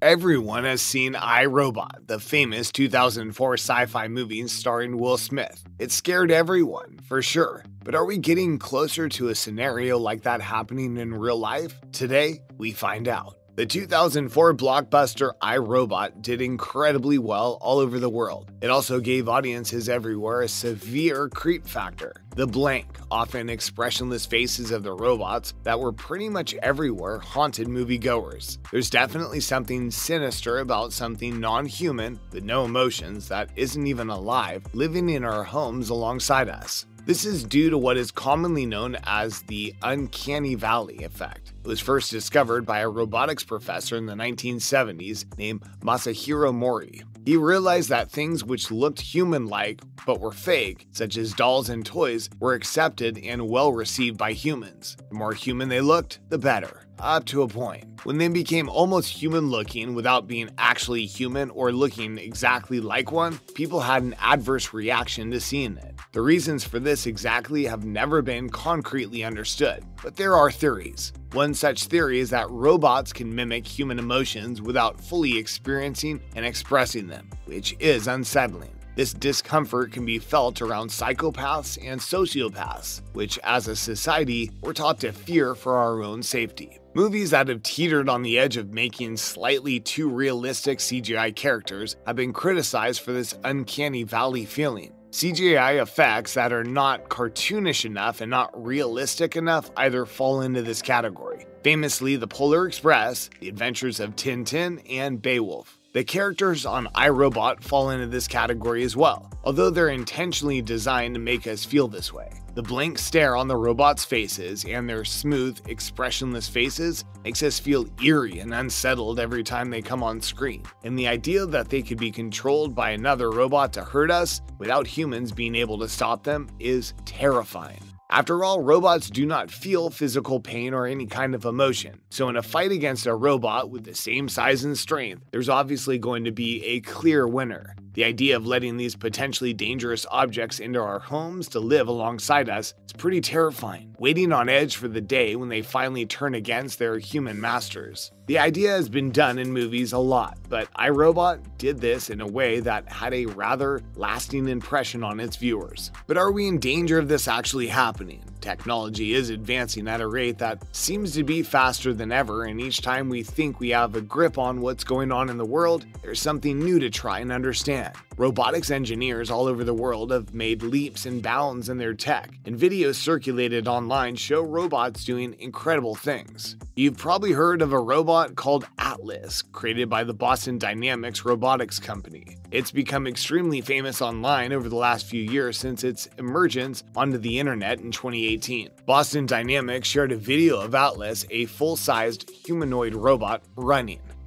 Everyone has seen Irobot, the famous 2004 sci-fi movie starring Will Smith. It scared everyone, for sure. But are we getting closer to a scenario like that happening in real life? Today, we find out. The 2004 blockbuster Irobot did incredibly well all over the world. It also gave audiences everywhere a severe creep factor. The blank, often expressionless faces of the robots that were pretty much everywhere haunted moviegoers. There's definitely something sinister about something non-human, with no emotions, that isn't even alive, living in our homes alongside us. This is due to what is commonly known as the uncanny valley effect. It was first discovered by a robotics professor in the 1970s named Masahiro Mori. He realized that things which looked human-like but were fake, such as dolls and toys, were accepted and well received by humans. The more human they looked, the better. Up to a point. When they became almost human-looking without being actually human or looking exactly like one, people had an adverse reaction to seeing it. The reasons for this exactly have never been concretely understood, but there are theories. One such theory is that robots can mimic human emotions without fully experiencing and expressing them, which is unsettling. This discomfort can be felt around psychopaths and sociopaths, which as a society, we're taught to fear for our own safety. Movies that have teetered on the edge of making slightly too realistic CGI characters have been criticized for this uncanny valley feeling. CGI effects that are not cartoonish enough and not realistic enough either fall into this category. Famously, the Polar Express, The Adventures of Tintin, and Beowulf. The characters on Irobot fall into this category as well, although they're intentionally designed to make us feel this way. The blank stare on the robots' faces and their smooth, expressionless faces makes us feel eerie and unsettled every time they come on screen, and the idea that they could be controlled by another robot to hurt us without humans being able to stop them is terrifying. After all, robots do not feel physical pain or any kind of emotion, so in a fight against a robot with the same size and strength, there's obviously going to be a clear winner. The idea of letting these potentially dangerous objects into our homes to live alongside us is pretty terrifying, waiting on edge for the day when they finally turn against their human masters. The idea has been done in movies a lot, but Irobot did this in a way that had a rather lasting impression on its viewers. But are we in danger of this actually happening? Technology is advancing at a rate that seems to be faster than ever, and each time we think we have a grip on what's going on in the world, there's something new to try and understand. Robotics engineers all over the world have made leaps and bounds in their tech, and videos circulated online show robots doing incredible things. You've probably heard of a robot called Atlas, created by the Boston Dynamics robotics company. It's become extremely famous online over the last few years since its emergence onto the internet in 2018. Boston Dynamics shared a video of Atlas, a full-sized humanoid robot,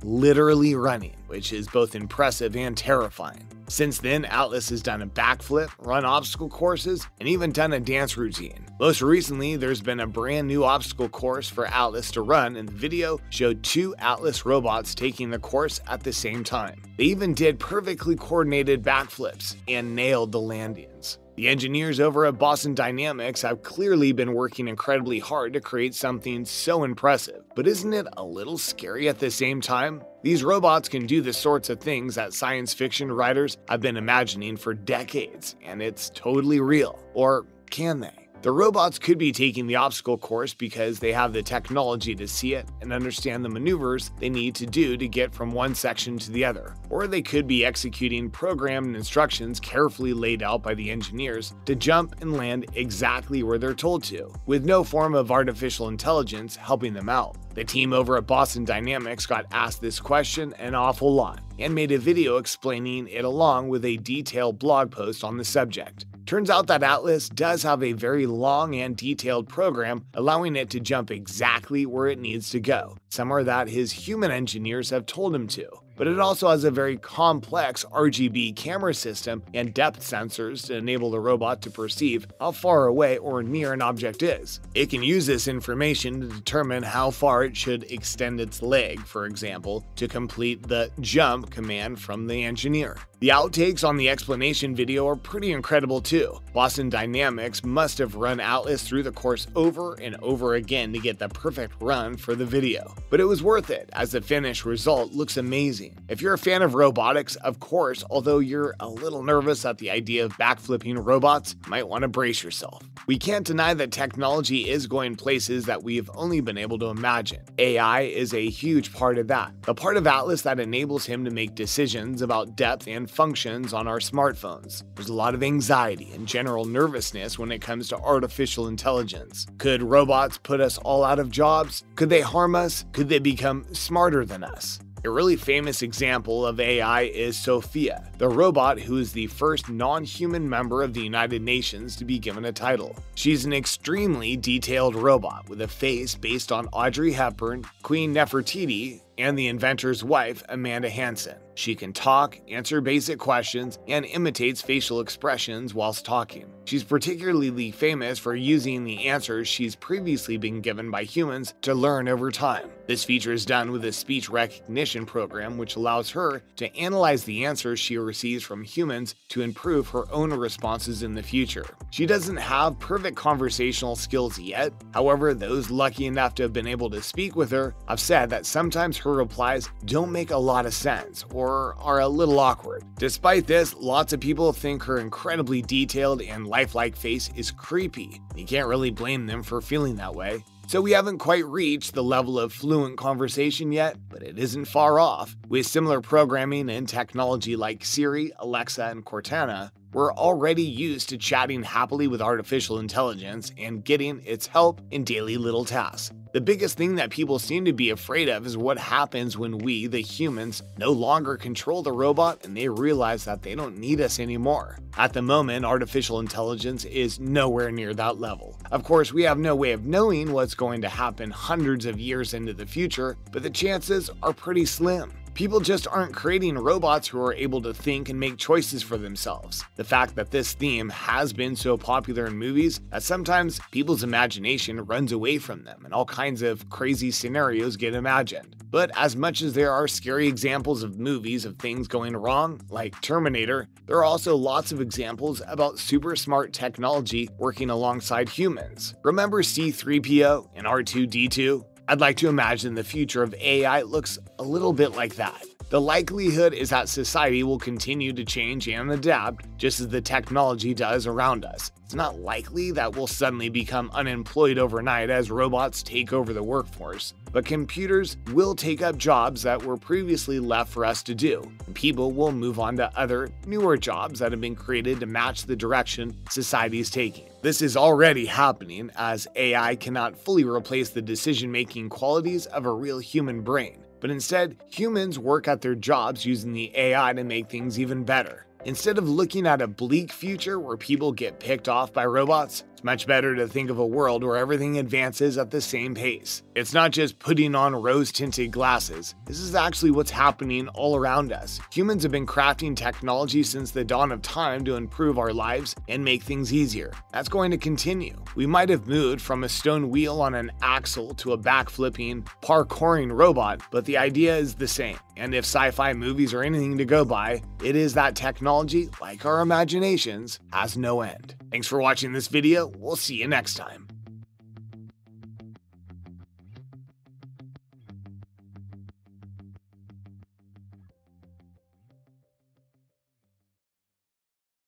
literally running, which is both impressive and terrifying. Since then, Atlas has done a backflip, run obstacle courses, and even done a dance routine. Most recently, there's been a brand new obstacle course for Atlas to run, and the video showed two Atlas robots taking the course at the same time. They even did perfectly coordinated backflips and nailed the landings. The engineers over at Boston Dynamics have clearly been working incredibly hard to create something so impressive, but isn't it a little scary at the same time? These robots can do the sorts of things that science fiction writers have been imagining for decades, and it's totally real. Or can they? The robots could be taking the obstacle course because they have the technology to see it and understand the maneuvers they need to do to get from one section to the other. Or they could be executing programmed instructions carefully laid out by the engineers to jump and land exactly where they're told to, with no form of artificial intelligence helping them out. The team over at Boston Dynamics got asked this question an awful lot and made a video explaining it along with a detailed blog post on the subject. Turns out that Atlas does have a very long and detailed program allowing it to jump exactly where it needs to go, somewhere that his human engineers have told him to. But it also has a very complex RGB camera system and depth sensors to enable the robot to perceive how far away or near an object is. It can use this information to determine how far it should extend its leg, for example, to complete the jump command from the engineer. The outtakes on the explanation video are pretty incredible too. Boston Dynamics must have run Atlas through the course over and over again to get the perfect run for the video. But it was worth it, as the finished result looks amazing. If you're a fan of robotics, of course, although you're a little nervous at the idea of backflipping robots, you might want to brace yourself. We can't deny that technology is going places that we've only been able to imagine. AI is a huge part of that. The part of Atlas that enables him to make decisions about depth and functions on our smartphones. There's a lot of anxiety and general nervousness when it comes to artificial intelligence. Could robots put us all out of jobs? Could they harm us? Could they become smarter than us? A really famous example of AI is Sophia, the robot who is the first non-human member of the United Nations to be given a title. She's an extremely detailed robot with a face based on Audrey Hepburn, Queen Nefertiti, and the inventor's wife, Amanda Hansen. She can talk, answer basic questions, and imitates facial expressions whilst talking. She's particularly famous for using the answers she's previously been given by humans to learn over time. This feature is done with a speech recognition program which allows her to analyze the answers she receives from humans to improve her own responses in the future. She doesn't have perfect conversational skills yet, however, those lucky enough to have been able to speak with her have said that sometimes her replies don't make a lot of sense or are a little awkward. Despite this, lots of people think her incredibly detailed and lifelike face is creepy. You can't really blame them for feeling that way. So we haven't quite reached the level of fluent conversation yet, but it isn't far off. With similar programming and technology like Siri, Alexa, and Cortana, we're already used to chatting happily with artificial intelligence and getting its help in daily little tasks. The biggest thing that people seem to be afraid of is what happens when we, the humans, no longer control the robot and they realize that they don't need us anymore. At the moment, artificial intelligence is nowhere near that level. Of course, we have no way of knowing what's going to happen hundreds of years into the future, but the chances are pretty slim. People just aren't creating robots who are able to think and make choices for themselves. The fact that this theme has been so popular in movies that sometimes people's imagination runs away from them and all kinds of crazy scenarios get imagined. But as much as there are scary examples of movies of things going wrong, like Terminator, there are also lots of examples about super smart technology working alongside humans. Remember C-3PO and R2-D2? I'd like to imagine the future of AI looks a little bit like that. The likelihood is that society will continue to change and adapt just as the technology does around us. It's not likely that we'll suddenly become unemployed overnight as robots take over the workforce, but computers will take up jobs that were previously left for us to do, and people will move on to other, newer jobs that have been created to match the direction society is taking. This is already happening, as AI cannot fully replace the decision-making qualities of a real human brain, but instead, humans work at their jobs using the AI to make things even better. Instead of looking at a bleak future where people get picked off by robots, it's much better to think of a world where everything advances at the same pace. It's not just putting on rose-tinted glasses. This is actually what's happening all around us. Humans have been crafting technology since the dawn of time to improve our lives and make things easier. That's going to continue. We might have moved from a stone wheel on an axle to a backflipping, parkouring robot, but the idea is the same. And if sci-fi movies are anything to go by, it is that technology, like our imaginations, has no end. Thanks for watching this video. We'll see you next time.